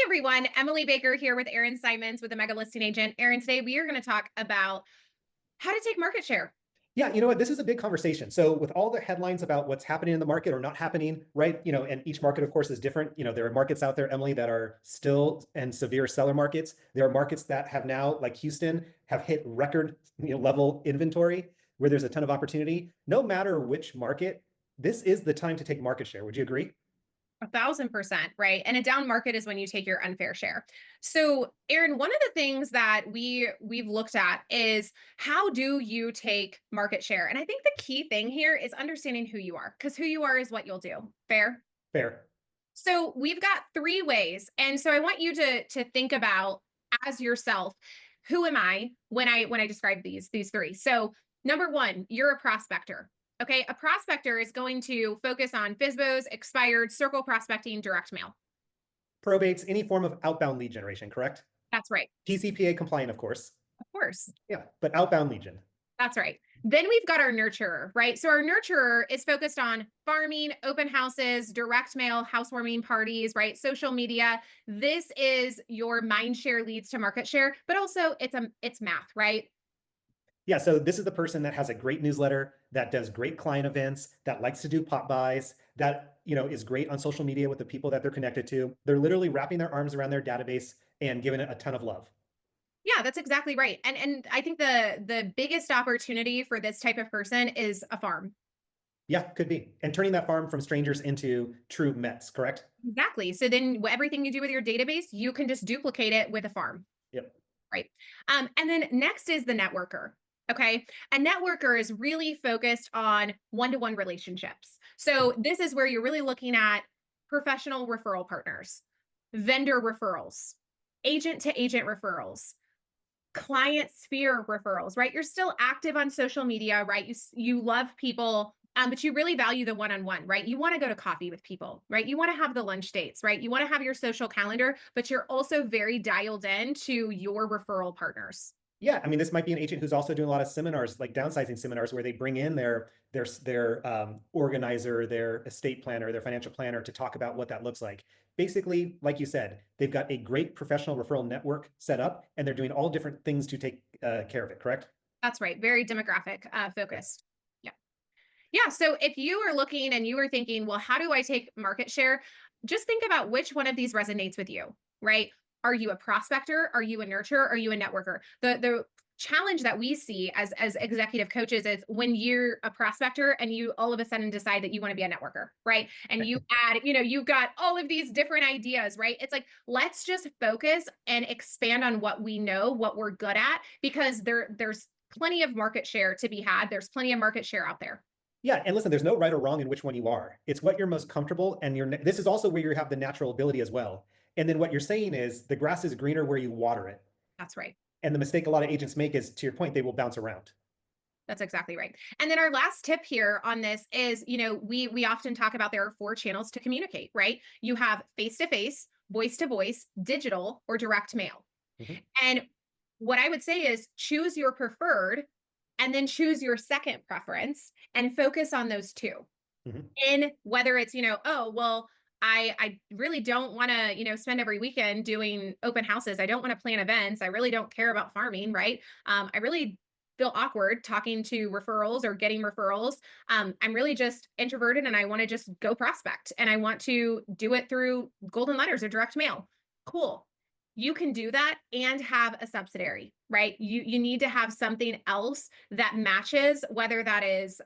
everyone. Emily Baker here with Erin Simons with the Mega Listing Agent. Erin, today we are going to talk about how to take market share. Yeah, you know what? This is a big conversation. So, with all the headlines about what's happening in the market or not happening, right? And each market, of course, is different. There are markets out there, Emily, that are still and severe seller markets. There are markets that have now, like Houston, have hit record, level inventory where there's a ton of opportunity. No matter which market, this is the time to take market share. Would you agree? 1,000%, right? And a down market is when you take your unfair share. So, Erin, one of the things that we've looked at is how do you take market share? And I think the key thing here is understanding who you are, because who you are is what you'll do. Fair? Fair. So we've got three ways. And so I want you to think about as yourself, who am I when I describe these three? So number one, you're a prospector. Okay. A prospector is going to focus on FSBOs, expired, circle prospecting, direct mail. Probates, any form of outbound lead generation, correct? That's right. TCPA compliant, of course. Of course. Yeah, but outbound lead gen. That's right. Then we've got our nurturer, right? So our nurturer is focused on farming, open houses, direct mail, housewarming parties, right? Social media. This is your mind share leads to market share, but also it's math, right? Yeah, so this is the person that has a great newsletter, that does great client events, that likes to do pop buys, that is great on social media with the people that they're connected to. They're literally wrapping their arms around their database and giving it a ton of love. Yeah, that's exactly right. And I think the biggest opportunity for this type of person is a farm. Yeah, could be. And turning that farm from strangers into true Mets, correct? Exactly. So then everything you do with your database, you can just duplicate it with a farm. Yep. Right. And then next is the networker. Okay. A networker is really focused on one-to-one relationships. So this is where you're really looking at professional referral partners, vendor referrals, agent to agent referrals, client sphere referrals, right? You're still active on social media, right? You love people, but you really value the one-on-one, right? You want to go to coffee with people, right? You want to have the lunch dates, right? You want to have your social calendar, but you're also very dialed in to your referral partners. Yeah, I mean, this might be an agent who's also doing a lot of seminars, like downsizing seminars, where they bring in their organizer, their estate planner, their financial planner to talk about what that looks like. Basically, like you said, they've got a great professional referral network set up, and they're doing all different things to take care of it. Correct? That's right. Very demographic Yeah. focused. Yeah. Yeah. So if you are looking and you are thinking, well, how do I take market share? Just think about which one of these resonates with you, right? Are you a prospector? Are you a nurturer? Are you a networker? The challenge that we see as executive coaches is when you're a prospector and you all of a sudden decide that you want to be a networker, right? And you add, you've got all of these different ideas, right? It's like, let's just focus and expand on what we know, what we're good at, because there's plenty of market share to be had. There's plenty of market share out there. Yeah, and listen, there's no right or wrong in which one you are. It's what you're most comfortable, and this is also where you have the natural ability as well. And then what you're saying is the grass is greener where you water it. That's right. And the mistake a lot of agents make is, to your point, they will bounce around. That's exactly right. And then our last tip here on this is, we often talk about there are four channels to communicate, right? You have face-to-face, voice-to-voice, digital, or direct mail. Mhm. And what I would say is choose your preferred and then choose your second preference and focus on those two. Mhm. In whether it's, oh, well, I really don't want to, spend every weekend doing open houses. I don't want to plan events. I really don't care about farming, right? I really feel awkward talking to referrals or getting referrals. I'm really just introverted and I want to just go prospect and I want to do it through golden letters or direct mail. Cool. You can do that and have a subsidiary, right? You need to have something else that matches, whether that is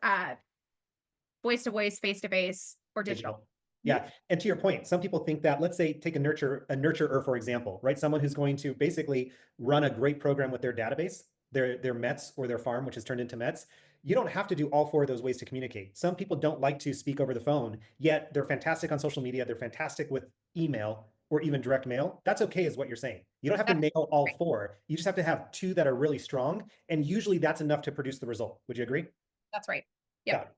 voice to voice, face to face, or digital. Digital. Yeah. And to your point, some people think that, let's say, take a nurturer, for example, right? Someone who's going to basically run a great program with their database, their Mets or their farm, which is turned into Mets. You don't have to do all four of those ways to communicate. Some people don't like to speak over the phone, yet they're fantastic on social media. They're fantastic with email or even direct mail. That's okay, is what you're saying. You don't have to That's nail all right. four. You just have to have two that are really strong. And usually that's enough to produce the result. Would you agree? That's right. Got Yep. it.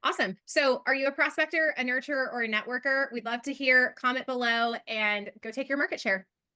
Awesome. So are you a prospector, a nurturer, or a networker? We'd love to hear. Comment below and go take your market share.